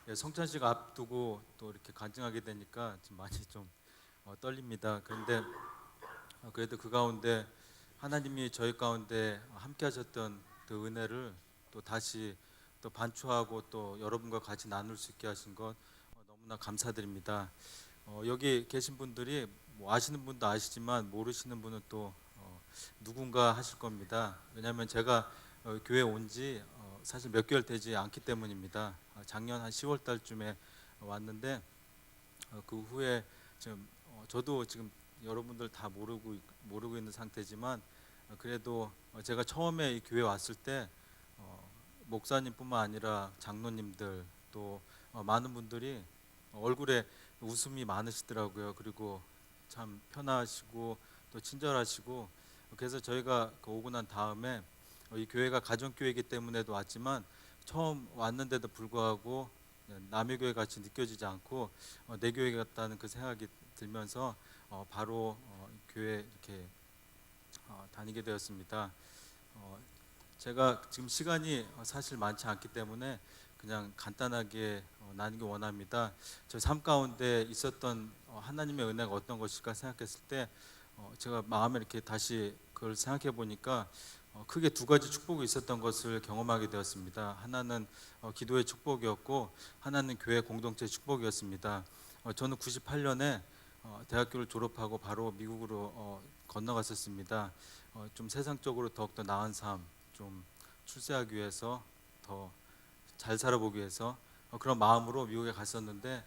예, 성찬식 앞두고 또 이렇게 간증하게 되니까 좀 많이 좀 떨립니다. 그런데 그래도 그 가운데 하나님이 저희 가운데 함께 하셨던 그 은혜를 또 다시 또 반추하고 또 여러분과 같이 나눌 수 있게 하신 것 너무나 감사드립니다. 여기 계신 분들이 뭐 아시는 분도 아시지만 모르시는 분은 또 누군가 하실 겁니다. 왜냐하면 제가 교회 온지 사실 몇 개월 되지 않기 때문입니다. 작년 한 10월 달쯤에 왔는데 그 후에 지금 저도 지금 여러분들 다 모르고 있는 상태지만 그래도 제가 처음에 이 교회 왔을 때 목사님뿐만 아니라 장로님들 또 많은 분들이 얼굴에 웃음이 많으시더라고요. 그리고 참 편하시고 또 친절하시고, 그래서 저희가 오고 난 다음에 이 교회가 가정교회이기 때문에도 왔지만 처음 왔는데도 불구하고 남의 교회 같이 느껴지지 않고 내 교회 같다는 그 생각이 들면서 바로 교회 이렇게 다니게 되었습니다. 어, 제가 지금 시간이 사실 많지 않기 때문에 그냥 간단하게 나누기 원합니다. 저 삶 가운데 있었던 하나님의 은혜가 어떤 것일까 생각했을 때 제가 마음에 이렇게 다시 그걸 생각해 보니까 크게 두 가지 축복이 있었던 것을 경험하게 되었습니다. 하나는 기도의 축복이었고 하나는 교회 공동체 축복이었습니다. 저는 98년에 대학교를 졸업하고 바로 미국으로 건너갔었습니다. 좀 세상적으로 더욱더 나은 삶, 좀 출세하기 위해서 더 잘 살아보기 위해서 그런 마음으로 미국에 갔었는데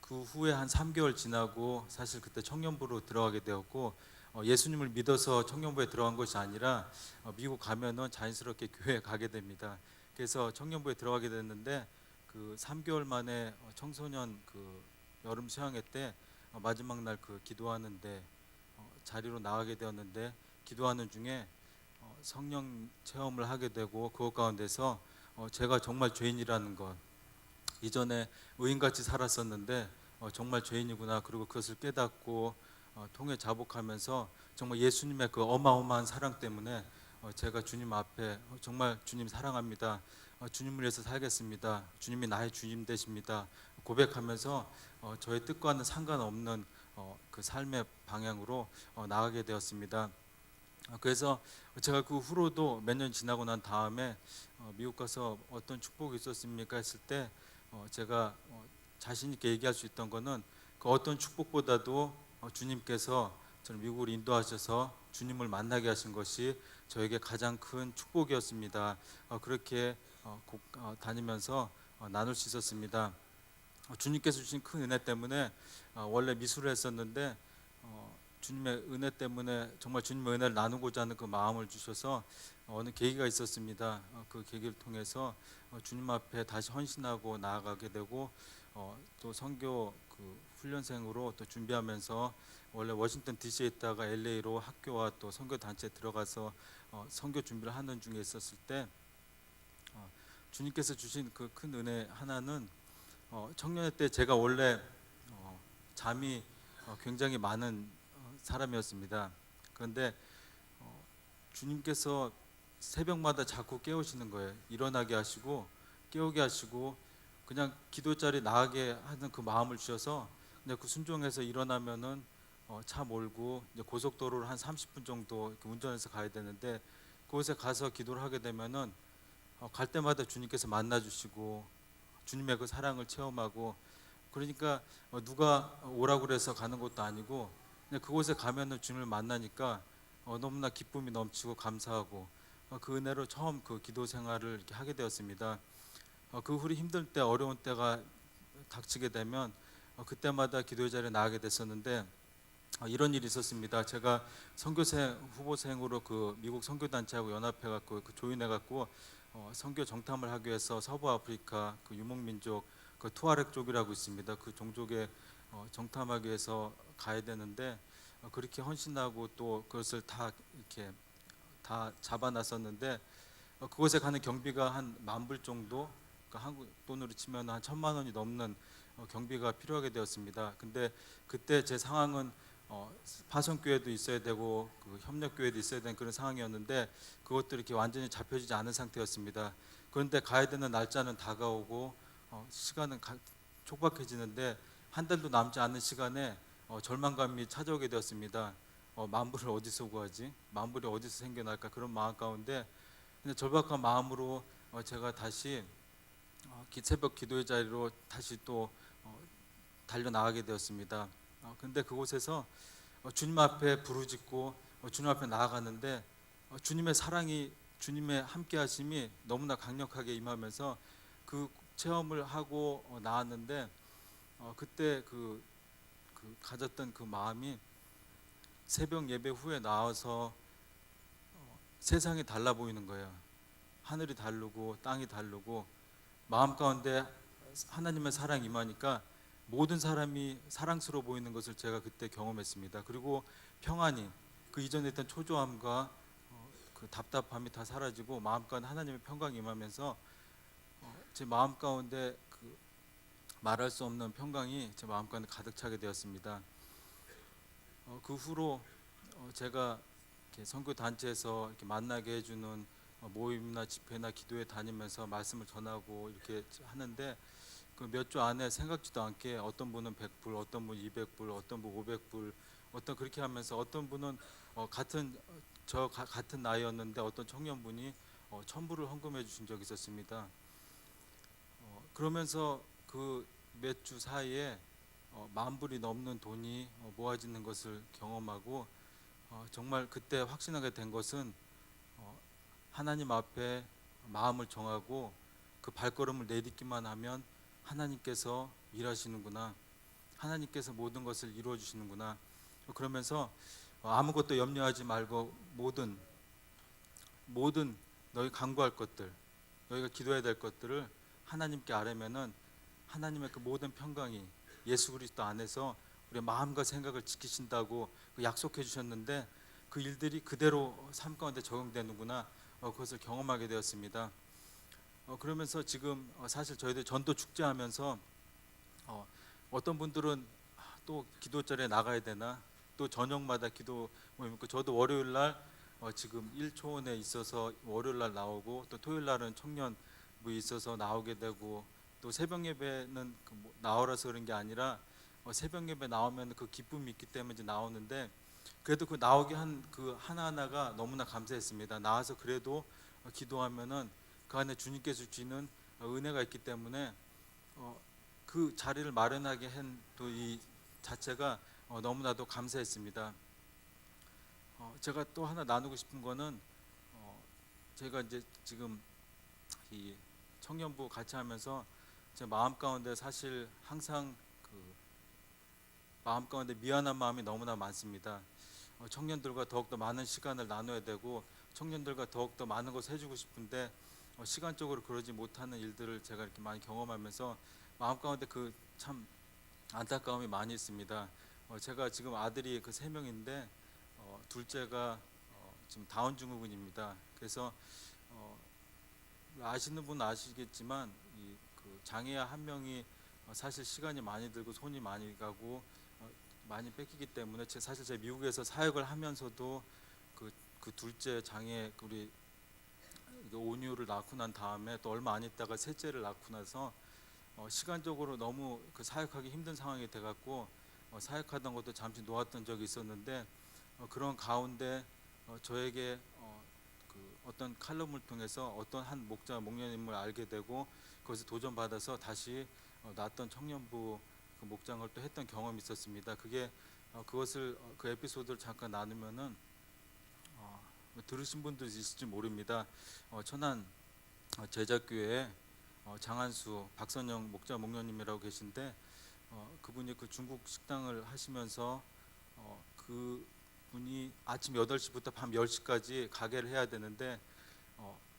그 후에 한 3개월 지나고 사실 그때 청년부로 들어가게 되었고 예수님을 믿어서 청년부에 들어간 것이 아니라 미국 가면은 자연스럽게 교회에 가게 됩니다. 그래서 청년부에 들어가게 됐는데 그 3개월 만에 청소년 그 여름 수양회 때 마지막 날 그 기도하는데 자리로 나가게 되었는데 기도하는 중에 성령 체험을 하게 되고 그것 가운데서 제가 정말 죄인이라는 것, 이전에 의인같이 살았었는데 정말 죄인이구나, 그리고 그것을 깨닫고 통해 자복하면서 정말 예수님의 그 어마어마한 사랑 때문에 제가 주님 앞에 정말 주님 사랑합니다, 주님을 위해서 살겠습니다, 주님이 나의 주님 되십니다 고백하면서 저의 뜻과는 상관없는 그 삶의 방향으로 나가게 되었습니다. 그래서 제가 그 후로도 몇 년 지나고 난 다음에 미국 가서 어떤 축복이 있었습니까 했을 때 제가 자신 있게 얘기할 수 있던 거는 그 어떤 축복보다도 주님께서 저를 미국으로 인도하셔서 주님을 만나게 하신 것이 저에게 가장 큰 축복이었습니다. 그렇게 다니면서 나눌 수 있었습니다. 주님께서 주신 큰 은혜 때문에 원래 미술을 했었는데 주님의 은혜 때문에 정말 주님의 은혜를 나누고자 하는 그 마음을 주셔서 어느 계기가 있었습니다. 그 계기를 통해서 주님 앞에 다시 헌신하고 나아가게 되고 또 선교 그 훈련생으로 또 준비하면서 원래 워싱턴 DC에 있다가 LA로 학교와 또 선교 단체에 들어가서 선교 준비를 하는 중에 있었을 때 주님께서 주신 그 큰 은혜 하나는 청년회 때 제가 원래 잠이 굉장히 많은 사람이었습니다. 그런데 주님께서 새벽마다 자꾸 깨우시는 거예요. 일어나게 하시고 깨우게 하시고 그냥 기도 자리 나가게 하는 그 마음을 주셔서 그냥 그 순종해서 일어나면은 차 몰고 이제 고속도로를 한 30분 정도 이렇게 운전해서 가야 되는데 그곳에 가서 기도를 하게 되면은 갈 때마다 주님께서 만나 주시고 주님의 그 사랑을 체험하고, 그러니까 누가 오라고 그래서 가는 것도 아니고 그냥 그곳에 가면은 주님을 만나니까 너무나 기쁨이 넘치고 감사하고 그 은혜로 처음 그 기도 생활을 이렇게 하게 되었습니다. 그 후로 힘들 때 어려운 때가 닥치게 되면 그때마다 기도의 자리에 나가게 됐었는데 이런 일이 있었습니다. 제가 선교생 후보생으로 그 미국 선교단체하고 연합해 갖고 그 조인해 갖고 선교 정탐을 하기 위해서 서부 아프리카 그 유목민족 그 투아렉 쪽이라고 있습니다. 그 종족에 정탐하기 위해서 가야 되는데 그렇게 헌신하고 또 그것을 다 이렇게 다 잡아놨었는데 그곳에 가는 경비가 한 10,000불 정도, 그러니까 한국 돈으로 치면 한 1,000만 원이 넘는 경비가 필요하게 되었습니다. 근데 그때 제 상황은 파송교회도 있어야 되고 그 협력교회도 있어야 되는 그런 상황이었는데 그것도 이렇게 완전히 잡혀지지 않은 상태였습니다. 그런데 가야 되는 날짜는 다가오고 시간은 촉박해지는데 한 달도 남지 않은 시간에 절망감이 찾아오게 되었습니다. 만불을 어디서 구하지? 만불이 어디서 생겨날까? 그런 마음 가운데 근데 절박한 마음으로 제가 다시 새벽 기도의 자리로 다시 또 달려 나가게 되었습니다. 근데 그곳에서 주님 앞에 부르짖고 주님 앞에 나아갔는데 주님의 사랑이 주님의 함께하심이 너무나 강력하게 임하면서 그 체험을 하고 나왔는데 그때 가졌던 그 마음이 새벽 예배 후에 나와서 세상이 달라 보이는 거예요. 하늘이 다르고 땅이 다르고 마음 가운데 하나님의 사랑이 임하니까 모든 사람이 사랑스러워 보이는 것을 제가 그때 경험했습니다. 그리고 평안이 그 이전에 있던 초조함과 그 답답함이 다 사라지고 마음 가운데 하나님의 평강이 임하면서 제 마음 가운데 그 말할 수 없는 평강이 제 마음 가운데 가득 차게 되었습니다. 그 후로 제가 이렇게 선교 단체에서 이렇게 만나게 해주는 모임이나 집회나 기도에 다니면서 말씀을 전하고 이렇게 하는데 그 몇 주 안에 생각지도 않게 어떤 분은 100불, 어떤 분 200불, 어떤 분 500불, 어떤 그렇게 하면서 어떤 분은 같은 나이였는데 어떤 청년분이 1000불을 헌금해 주신 적이 있었습니다. 그러면서 그 몇 주 사이에 10,000불이 넘는 돈이 모아지는 것을 경험하고 정말 그때 확신하게 된 것은 하나님 앞에 마음을 정하고 그 발걸음을 내딛기만 하면 하나님께서 일하시는구나, 하나님께서 모든 것을 이루어 주시는구나. 그러면서 아무것도 염려하지 말고 모든 너희 간구할 것들, 너희가 기도해야 될 것들을 하나님께 아뢰면은 하나님의 그 모든 평강이 예수 그리스도 안에서 우리의 마음과 생각을 지키신다고 약속해 주셨는데 그 일들이 그대로 삶 가운데 적용되는구나, 그것을 경험하게 되었습니다. 그러면서 지금 사실 저희들 전도 축제하면서 어떤 분들은 또 기도절에 나가야 되나, 또 저녁마다 기도 모임 있고, 저도 월요일 날 지금 1초원에 있어서 월요일 날 나오고, 또 토요일 날은 청년부 있어서 나오게 되고, 또 새벽 예배는 나오라서 그런 게 아니라 새벽 예배 나오면 그 기쁨이 있기 때문에 이제 나오는데, 그래도 그 나오게 한 그 하나하나가 너무나 감사했습니다. 나와서 그래도 기도하면은 그 안에 주님께서 주시는 은혜가 있기 때문에 그 자리를 마련하게 한 또 이 자체가 너무나도 감사했습니다. 제가 또 하나 나누고 싶은 거는 제가 이제 지금 이 청년부 같이 하면서 제 마음 가운데 사실 항상 그 마음 가운데 미안한 마음이 너무나 많습니다. 청년들과 더욱더 많은 시간을 나눠야 되고 청년들과 더욱더 많은 것을 해주고 싶은데 시간적으로 그러지 못하는 일들을 제가 이렇게 많이 경험하면서 마음 가운데 그 참 안타까움이 많이 있습니다. 제가 지금 아들이 그 3명인데 둘째가 지금 다운 증후군입니다. 그래서 아시는 분은 아시겠지만 그 장애아 한 명이 사실 시간이 많이 들고 손이 많이 가고 많이 뺏기기 때문에 사실 제가 미국에서 사역을 하면서도 그 둘째 장애 우리 온유를 낳고 난 다음에 또 얼마 안 있다가 셋째를 낳고 나서 시간적으로 너무 그 사역하기 힘든 상황이 돼갖고 사역하던 것도 잠시 놓았던 적이 있었는데 그런 가운데 저에게 그 어떤 칼럼을 통해서 어떤 한 목자님을 알게 되고 거기서 도전받아서 다시 낳았던 청년부 그 목장을 또 했던 경험이 있었습니다. 그게 그것을 그 에피소드를 잠깐 나누면은 들으신 분도 있을지 모릅니다. 천안 제자교회에 장한수 박선영 목자 목녀님이라고 계신데 그분이 그 중국 식당을 하시면서 그분이 아침 8시부터 밤 10시까지 가게를 해야 되는데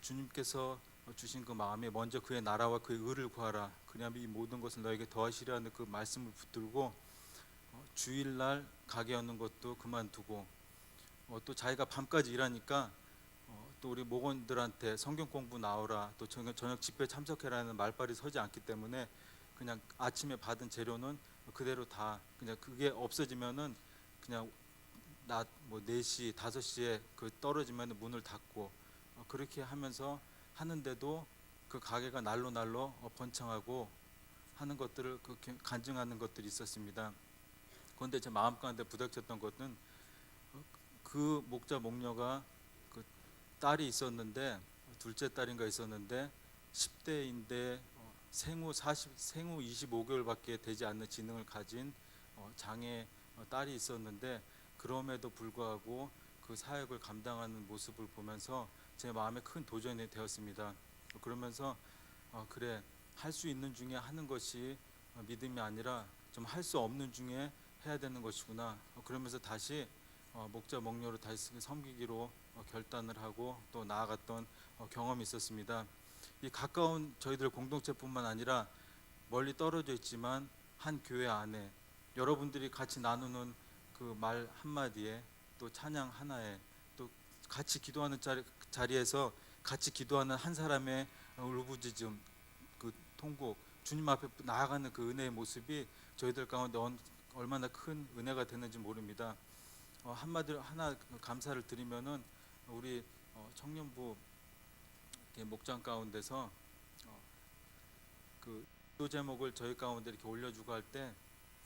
주님께서 주신 그 마음에 먼저 그의 나라와 그의 의를 구하라, 그냐면 이 모든 것을 너에게 더하시리라는 그 말씀을 붙들고 주일날 가게 여는 것도 그만두고 또 자기가 밤까지 일하니까 또 우리 목원들한테 성경 공부 나오라, 또 저녁 집회 참석해라는 말발이 서지 않기 때문에 그냥 아침에 받은 재료는 그대로 다 그냥 그게 없어지면은 그냥 낮 뭐 4시 5시에 그 떨어지면 문을 닫고 그렇게 하면서 하는데도 그 가게가 날로 날로 번창하고 하는 것들을 간증하는 것들이 있었습니다. 그런데 제 마음 가운데 부닥쳤던 것은 그 목자 목녀가 그 딸이 있었는데, 둘째 딸인가 있었는데 10대인데 생후 25개월밖에 되지 않는 지능을 가진 장애 딸이 있었는데, 그럼에도 불구하고 그 사역을 감당하는 모습을 보면서 제 마음에 큰 도전이 되었습니다. 그러면서 그래, 할 수 있는 중에 하는 것이 믿음이 아니라 좀 할 수 없는 중에 해야 되는 것이구나. 그러면서 다시 목자 목녀로 다시 섬기기로 결단을 하고 또 나아갔던 경험이 있었습니다. 이 가까운 저희들 공동체뿐만 아니라 멀리 떨어져 있지만 한 교회 안에 여러분들이 같이 나누는 그 말 한마디에, 또 찬양 하나에, 또 같이 기도하는 자리에서 같이 기도하는 한 사람의 울부짖음, 그 통곡, 주님 앞에 나아가는 그 은혜의 모습이 저희들 가운데 얼마나 큰 은혜가 되는지 모릅니다. 한마디로 하나 감사를 드리면은 우리 청년부 목장 가운데서 그 기도 제목을 저희 가운데 이렇게 올려주고 할 때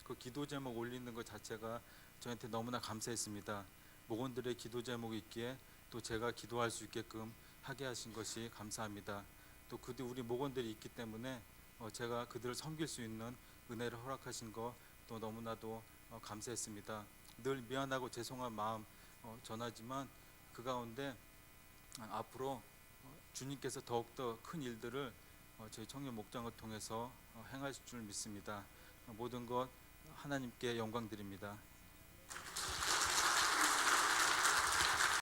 그 기도 제목 올리는 것 자체가 저한테 너무나 감사했습니다. 목원들의 기도 제목이 있기에 또 제가 기도할 수 있게끔 하게 하신 것이 감사합니다. 또 그들 우리 목원들이 있기 때문에 제가 그들을 섬길 수 있는 은혜를 허락하신 거 또 너무나도 감사했습니다. 늘 미안하고 죄송한 마음 전하지만 그 가운데 앞으로 주님께서 더욱더 큰 일들을 저희 청년 목장을 통해서 행하실 줄 믿습니다. 모든 것 하나님께 영광 드립니다.